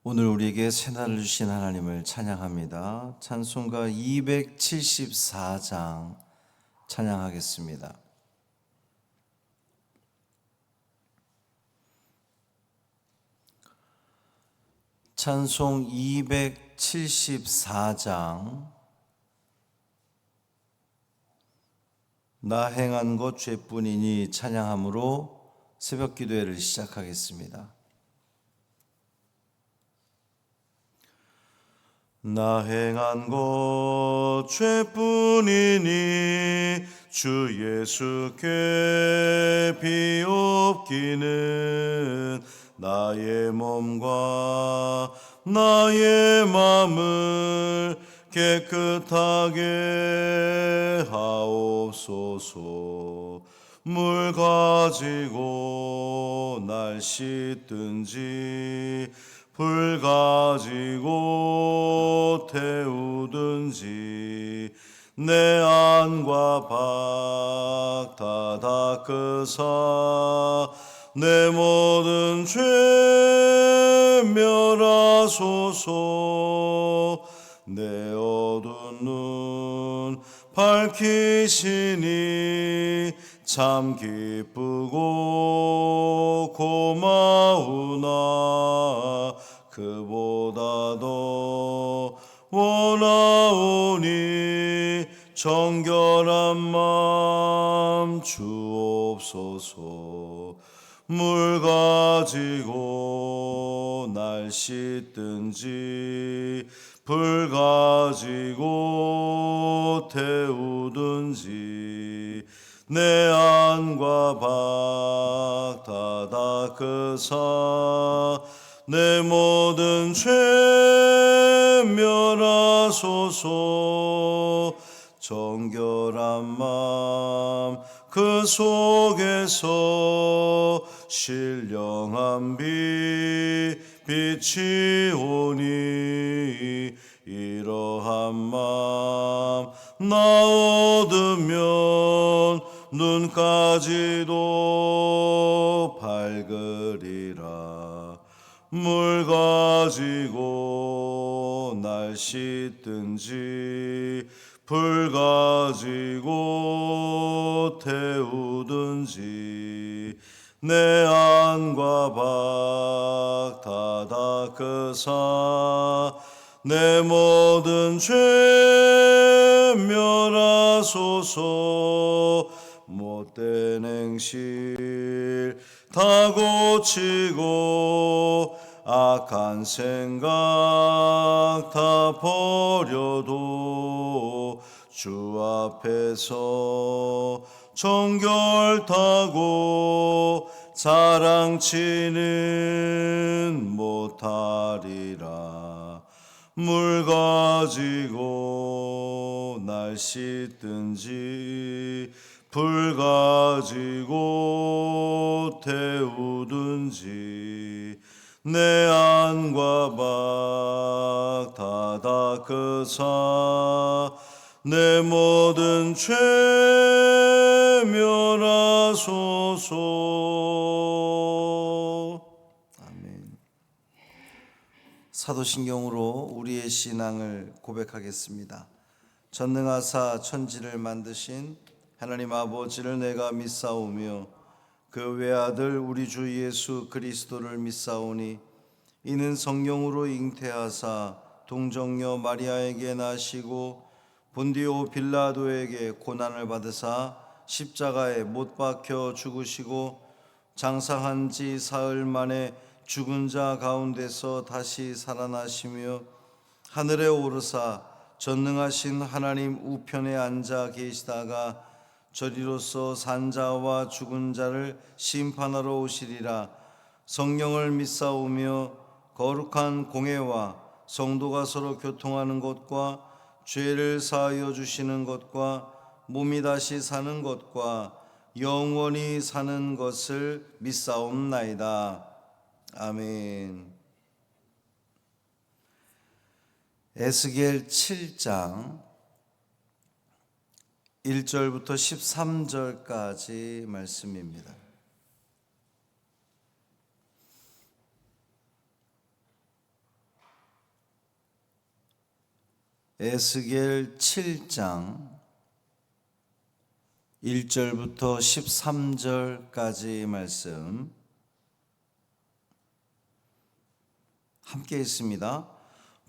오늘 우리에게 새날을 주신 하나님을 찬양합니다. 찬송가 274장 찬양하겠습니다. 찬송 274장 나 행한 것 죄뿐이니 찬양함으로 새벽 기도회를 시작하겠습니다. 나 행한 것 죄뿐이니 주 예수께 비옵기는 나의 몸과 나의 맘을 깨끗하게 하옵소서. 물 가지고 날 씻든지 불 가지고 태우든지 내 안과 밖 다 닦으사 내 모든 죄 멸하소서. 내 어두운 눈 밝히시니 참 기쁘고 고마우나 그보다 더 원하오니 정결한 마음 주옵소서. 물 가지고 날 씻든지 불 가지고 태우든지 내 안과 밖 다 닦으사 내 모든 죄 멸하소서. 정결한 마음 그 속에서 신령한 빛 빛이 오니 이러한 마음 나 얻으면 눈까지도 밝으리라. 물 가지고 날 씻든지 불 가지고 태우든지 내 안과 밖 다 닦으사 내 모든 죄 멸하소서. 못된 행실 다 고치고 악한 생각 다 버려도 주 앞에서 정결타고 자랑치는 못하리라. 물 가지고 날 씻든지 불 가지고 태우든지 내 안과 밖 다 닦으사 내 모든 죄 멸하소서. 아멘. 사도신경으로 우리의 신앙을 고백하겠습니다. 전능하사 천지를 만드신 하나님 아버지를 내가 믿사오며 그 외아들 우리 주 예수 그리스도를 믿사오니 이는 성령으로 잉태하사 동정녀 마리아에게 나시고 본디오 빌라도에게 고난을 받으사 십자가에 못 박혀 죽으시고 장사한 지 사흘 만에 죽은 자 가운데서 다시 살아나시며 하늘에 오르사 전능하신 하나님 우편에 앉아 계시다가 저리로서 산자와 죽은 자를 심판하러 오시리라. 성령을 믿사오며 거룩한 공회와 성도가 서로 교통하는 것과 죄를 사하여 주시는 것과 몸이 다시 사는 것과 영원히 사는 것을 믿사옵나이다. 아멘. 에스겔 7장 1절부터 13절까지 말씀입니다. 에스겔 7장 1절부터 13절까지 말씀 함께 있습니다.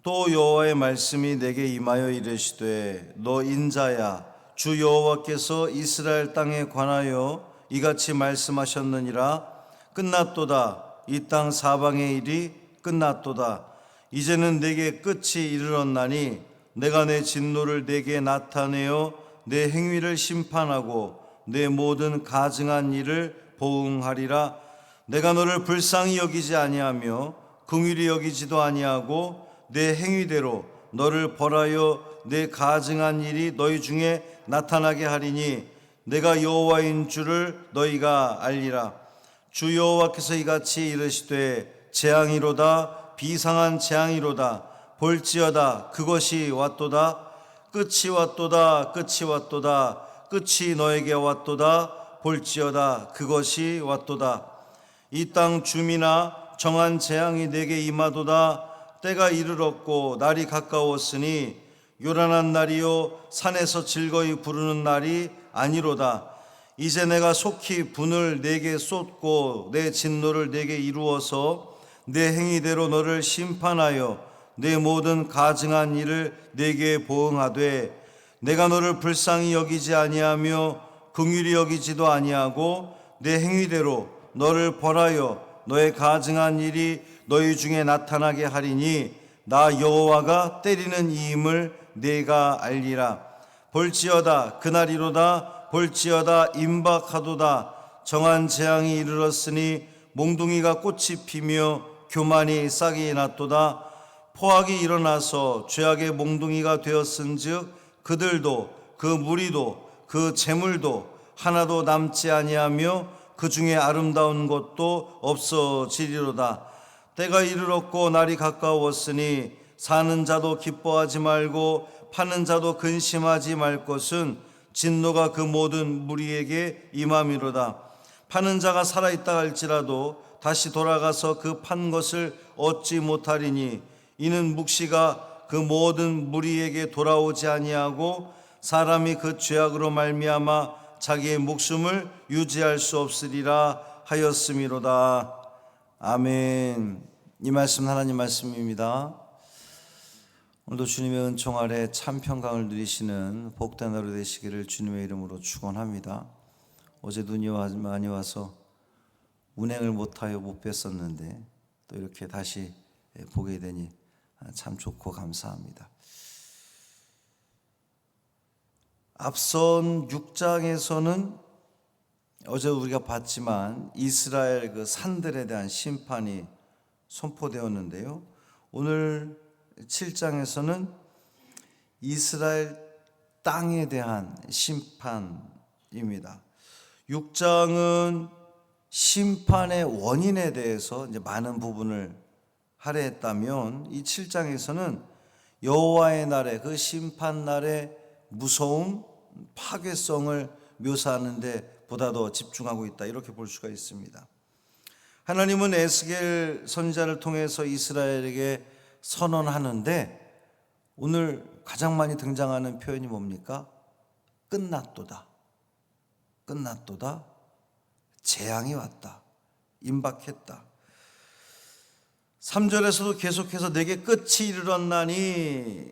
또 여호와의 말씀이 내게 임하여 이르시되 너 인자야 주 여호와께서 이스라엘 땅에 관하여 이같이 말씀하셨느니라. 끝났도다. 이 땅 사방의 일이 끝났도다. 이제는 내게 끝이 이르렀나니 내가 내 진노를 내게 나타내어 내 행위를 심판하고 내 모든 가증한 일을 보응하리라. 내가 너를 불쌍히 여기지 아니하며 긍휼히 여기지도 아니하고 내 행위대로 너를 벌하여 내 가증한 일이 너희 중에 나타나게 하리니 내가 여호와인 줄을 너희가 알리라. 주 여호와께서 이같이 이르시되 재앙이로다. 비상한 재앙이로다. 볼지어다. 그것이 왔도다. 끝이 왔도다. 끝이 왔도다. 끝이 너에게 왔도다. 볼지어다. 그것이 왔도다. 이 땅 주민아 정한 재앙이 내게 임하도다. 때가 이르렀고 날이 가까웠으니 요란한 날이요 산에서 즐거이 부르는 날이 아니로다. 이제 내가 속히 분을 내게 쏟고 내 진노를 내게 이루어서 내 행위대로 너를 심판하여 내 모든 가증한 일을 내게 보응하되 내가 너를 불쌍히 여기지 아니하며 긍휼히 여기지도 아니하고 내 행위대로 너를 벌하여 너의 가증한 일이 너희 중에 나타나게 하리니 나 여호와가 때리는 이임을 내가 알리라. 볼지어다. 그날이로다. 볼지어다. 임박하도다. 정한 재앙이 이르렀으니 몽둥이가 꽃이 피며 교만이 싹이 났도다. 포악이 일어나서 죄악의 몽둥이가 되었은즉 그들도 그 무리도 그 재물도 하나도 남지 아니하며 그 중에 아름다운 것도 없어지리로다. 때가 이르렀고 날이 가까웠으니 사는 자도 기뻐하지 말고 파는 자도 근심하지 말 것은 진노가 그 모든 무리에게 임함이로다. 파는 자가 살아있다 할지라도 다시 돌아가서 그 판 것을 얻지 못하리니 이는 묵시가 그 모든 무리에게 돌아오지 아니하고 사람이 그 죄악으로 말미암아 자기의 목숨을 유지할 수 없으리라 하였음이로다. 아멘. 이 말씀 하나님 말씀입니다. 오늘도 주님의 은총 아래 참 평강을 누리시는 복된 하루 되시기를 주님의 이름으로 축원합니다. 어제 눈이 많이 와서 운행을 못하여 못 뵀었는데 또 이렇게 다시 보게 되니 참 좋고 감사합니다. 앞선 6장에서는 어제 우리가 봤지만 이스라엘 그 산들에 대한 심판이 선포되었는데요. 오늘 7장에서는 이스라엘 땅에 대한 심판입니다. 6장은 심판의 원인에 대해서 이제 많은 부분을 할애했다면 이 7장에서는 여호와의 날에 그 심판 날의 무서움, 파괴성을 묘사하는 데 보다 더 집중하고 있다 이렇게 볼 수가 있습니다. 하나님은 에스겔 선지자를 통해서 이스라엘에게 선언하는데 오늘 가장 많이 등장하는 표현이 뭡니까? 끝났도다. 끝났도다. 재앙이 왔다. 임박했다. 3절에서도 계속해서 내게 끝이 이르렀나니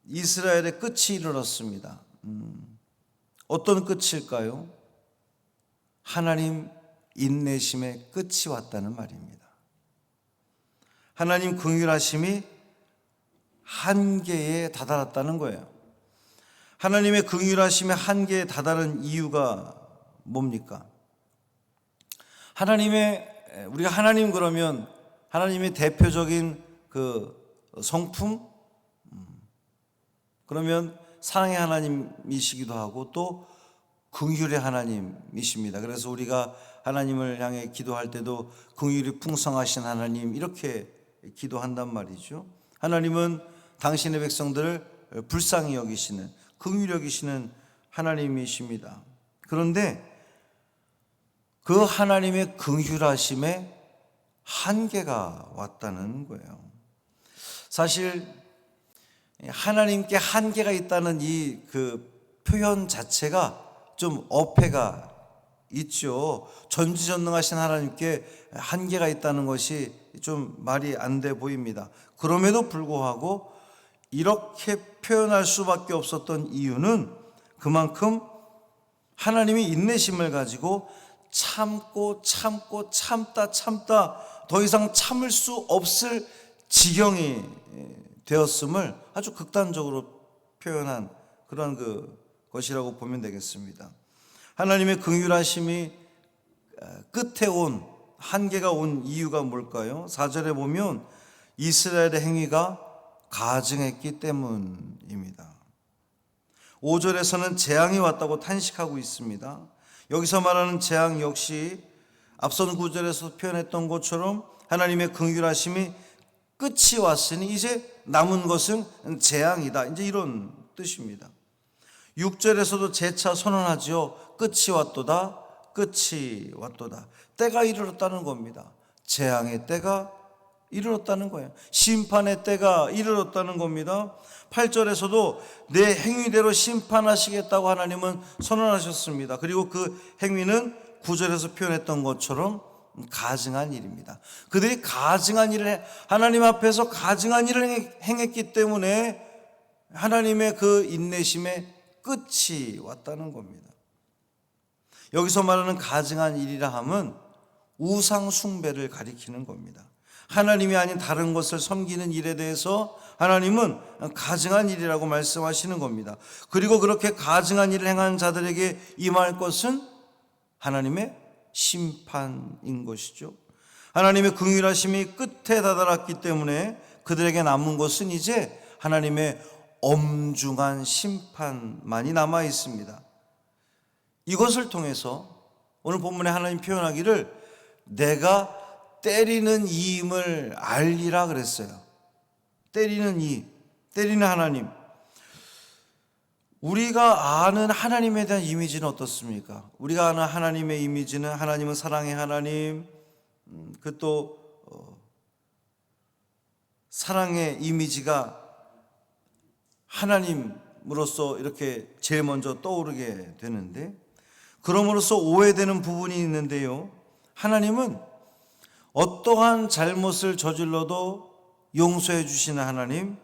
이스라엘의 끝이 이르렀습니다. 어떤 끝일까요? 하나님 인내심의 끝이 왔다는 말입니다. 하나님 긍휼하심이 한계에 다다랐다는 거예요. 하나님의 긍휼하심의 한계에 다다른 이유가 뭡니까? 우리가 하나님 그러면 하나님의 대표적인 그 성품? 그러면 사랑의 하나님이시기도 하고 또 긍휼의 하나님이십니다. 그래서 우리가 하나님을 향해 기도할 때도 긍휼이 풍성하신 하나님 이렇게 기도한단 말이죠. 하나님은 당신의 백성들을 불쌍히 여기시는 긍휼히 여기시는 하나님이십니다. 그런데 그 하나님의 긍휼하심에 한계가 왔다는 거예요. 사실 하나님께 한계가 있다는 이 표현 자체가 좀 어폐가 있죠. 전지전능하신 하나님께 한계가 있다는 것이 좀 말이 안 돼 보입니다. 그럼에도 불구하고 이렇게 표현할 수밖에 없었던 이유는 그만큼 하나님이 인내심을 가지고 참고 참다 더 이상 참을 수 없을 지경이 되었음을 아주 극단적으로 표현한 그런 것이라고 보면 되겠습니다. 하나님의 긍휼하심이 끝에 온, 한계가 온 이유가 뭘까요? 4절에 보면 이스라엘의 행위가 가증했기 때문입니다. 5절에서는 재앙이 왔다고 탄식하고 있습니다. 여기서 말하는 재앙 역시 앞선 9절에서 표현했던 것처럼 하나님의 긍휼하심이 끝이 왔으니 이제 남은 것은 재앙이다, 이제 이런 뜻입니다. 6절에서도 재차 선언하지요. 끝이 왔도다, 끝이 왔도다. 때가 이르렀다는 겁니다. 재앙의 때가 이르렀다는 거예요. 심판의 때가 이르렀다는 겁니다. 8절에서도 내 행위대로 심판하시겠다고 하나님은 선언하셨습니다. 그리고 그 행위는 9절에서 표현했던 것처럼 가증한 일입니다. 그들이 가증한 일을, 하나님 앞에서 가증한 일을 행했기 때문에 하나님의 그 인내심의 끝이 왔다는 겁니다. 여기서 말하는 가증한 일이라 함은 우상 숭배를 가리키는 겁니다. 하나님이 아닌 다른 것을 섬기는 일에 대해서 하나님은 가증한 일이라고 말씀하시는 겁니다. 그리고 그렇게 가증한 일을 행한 자들에게 임할 것은 하나님의 심판인 것이죠. 하나님의 긍휼하심이 끝에 다다랐기 때문에 그들에게 남은 것은 이제 하나님의 엄중한 심판만이 남아 있습니다. 이것을 통해서 오늘 본문에 하나님 표현하기를 내가 때리는 이임을 알리라 그랬어요. 때리는 이, 때리는 하나님. 우리가 아는 하나님에 대한 이미지는 어떻습니까? 우리가 아는 하나님의 이미지는 하나님은 사랑의 하나님, 사랑의 이미지가 하나님으로서 이렇게 제일 먼저 떠오르게 되는데, 그럼으로써 오해되는 부분이 있는데요. 하나님은 어떠한 잘못을 저질러도 용서해 주시는 하나님,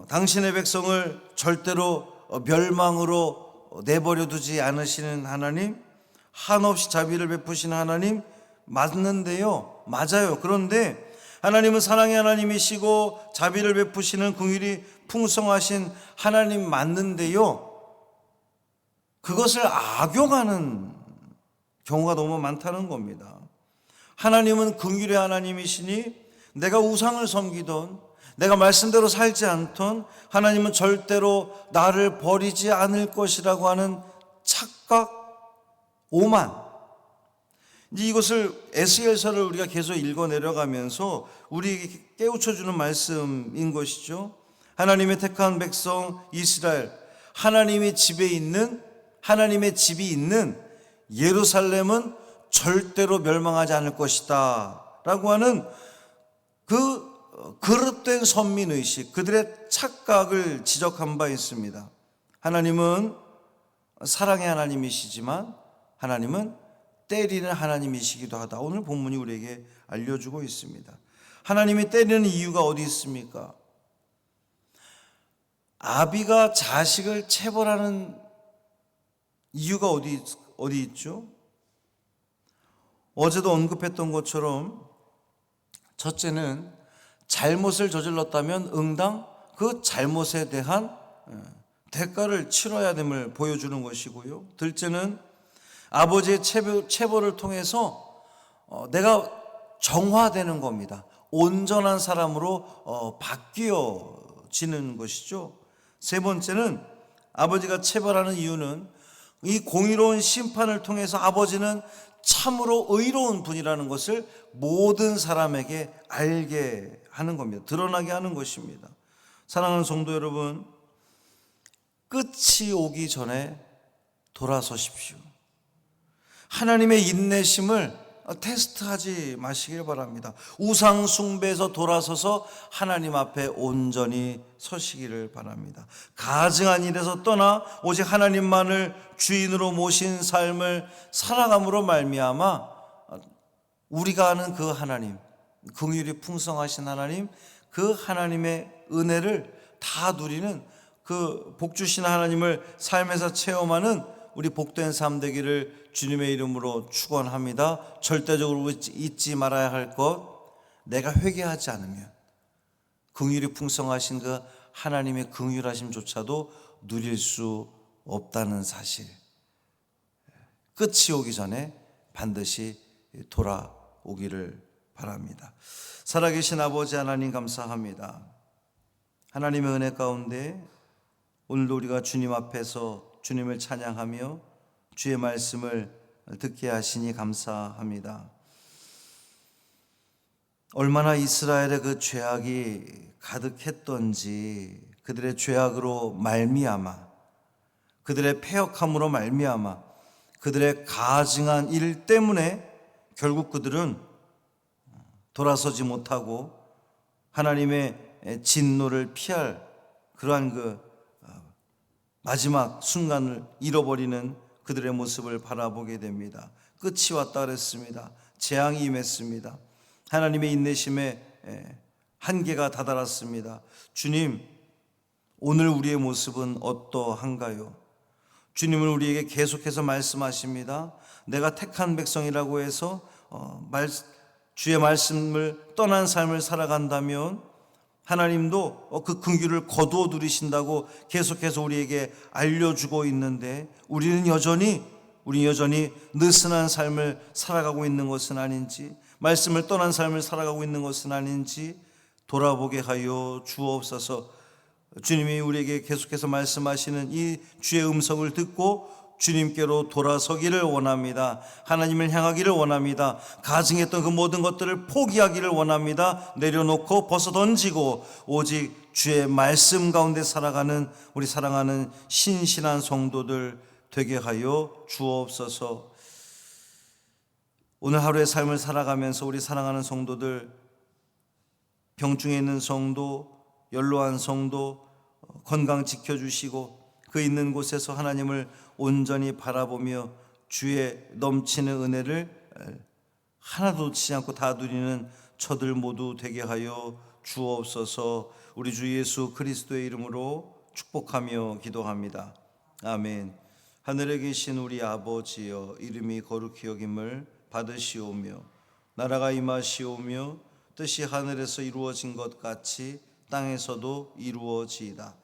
당신의 백성을 절대로 멸망으로 내버려 두지 않으시는 하나님, 한없이 자비를 베푸시는 하나님 맞는데요. 맞아요. 그런데 하나님은 사랑의 하나님이시고 자비를 베푸시는 긍휼이 풍성하신 하나님 맞는데요. 그것을 악용하는 경우가 너무 많다는 겁니다. 하나님은 긍휼의 하나님이시니 내가 우상을 섬기던, 내가 말씀대로 살지 않던 하나님은 절대로 나를 버리지 않을 것이라고 하는 착각, 오만. 이제 이것을 에스겔서를 우리가 계속 읽어 내려가면서 우리에게 깨우쳐주는 말씀인 것이죠. 하나님의 택한 백성 이스라엘, 하나님의 집이 있는 예루살렘은 절대로 멸망하지 않을 것이다 라고 하는 그 그릇된 선민의식, 그들의 착각을 지적한 바 있습니다. 하나님은 사랑의 하나님이시지만 하나님은 때리는 하나님이시기도 하다. 오늘 본문이 우리에게 알려주고 있습니다. 하나님이 때리는 이유가 어디 있습니까? 아비가 자식을 체벌하는 이유가 어디 있죠? 어제도 언급했던 것처럼 첫째는 잘못을 저질렀다면 응당 그 잘못에 대한 대가를 치러야 됨을 보여주는 것이고요. 둘째는 아버지의 체벌을 통해서 내가 정화되는 겁니다. 온전한 사람으로 바뀌어지는 것이죠. 세 번째는 아버지가 체벌하는 이유는 이 공의로운 심판을 통해서 아버지는 참으로 의로운 분이라는 것을 모든 사람에게 알게 하는 겁니다. 드러나게 하는 것입니다. 사랑하는 성도 여러분, 끝이 오기 전에 돌아서십시오. 하나님의 인내심을 테스트하지 마시길 바랍니다. 우상 숭배에서 돌아서서 하나님 앞에 온전히 서시기를 바랍니다. 가증한 일에서 떠나 오직 하나님만을 주인으로 모신 삶을 살아감으로 말미암아 우리가 아는 그 하나님, 긍휼이 풍성하신 하나님, 그 하나님의 은혜를 다 누리는 그 복 주신 하나님을 삶에서 체험하는 우리 복된 삶 되기를 주님의 이름으로 축원합니다. 절대적으로 잊지 말아야 할 것, 내가 회개하지 않으면 긍휼이 풍성하신 그 하나님의 긍휼하심조차도 누릴 수 없다는 사실, 끝이 오기 전에 반드시 돌아오기를 바랍니다. 살아계신 아버지 하나님 감사합니다. 하나님의 은혜 가운데 오늘도 우리가 주님 앞에서 주님을 찬양하며 주의 말씀을 듣게 하시니 감사합니다. 얼마나 이스라엘의 그 죄악이 가득했던지, 그들의 죄악으로 말미암아, 그들의 패역함으로 말미암아, 그들의 가증한 일 때문에 결국 그들은 돌아서지 못하고 하나님의 진노를 피할 그러한 그 마지막 순간을 잃어버리는 그들의 모습을 바라보게 됩니다. 끝이 왔다 그랬습니다. 재앙이 임했습니다. 하나님의 인내심에 한계가 다다랐습니다. 주님, 오늘 우리의 모습은 어떠한가요? 주님은 우리에게 계속해서 말씀하십니다. 내가 택한 백성이라고 해서 주의 말씀을 떠난 삶을 살아간다면 하나님도 그 긍휼을 거두어 누리신다고 계속해서 우리에게 알려주고 있는데, 우리는 여전히 느슨한 삶을 살아가고 있는 것은 아닌지, 말씀을 떠난 삶을 살아가고 있는 것은 아닌지 돌아보게 하여 주옵소서. 주님이 우리에게 계속해서 말씀하시는 이 주의 음성을 듣고 주님께로 돌아서기를 원합니다. 하나님을 향하기를 원합니다. 가증했던 그 모든 것들을 포기하기를 원합니다. 내려놓고 벗어던지고 오직 주의 말씀 가운데 살아가는 우리 사랑하는 신실한 성도들 되게 하여 주옵소서. 오늘 하루의 삶을 살아가면서 우리 사랑하는 성도들, 병중에 있는 성도, 연로한 성도 건강 지켜주시고 그 있는 곳에서 하나님을 온전히 바라보며 주의 넘치는 은혜를 하나도 놓치지 않고 다 누리는 저들 모두 되게 하여 주옵소서. 우리 주 예수 그리스도의 이름으로 축복하며 기도합니다. 아멘. 하늘에 계신 우리 아버지여, 이름이 거룩히 여김을 받으시오며 나라가 임하시오며 뜻이 하늘에서 이루어진 것 같이 땅에서도 이루어지이다.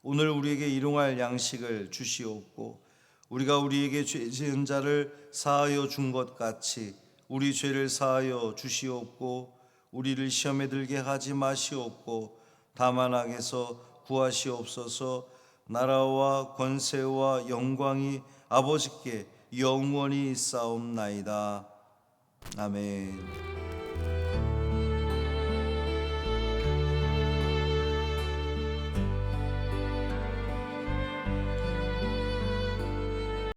오늘 우리에게 일용할 양식을 주시옵고 우리가 우리에게 죄 지은 자를 사하여 준 것 같이 우리 죄를 사하여 주시옵고 우리를 시험에 들게 하지 마시옵고 다만 악에서 구하시옵소서. 나라와 권세와 영광이 아버지께 영원히 있사옵나이다. 아멘.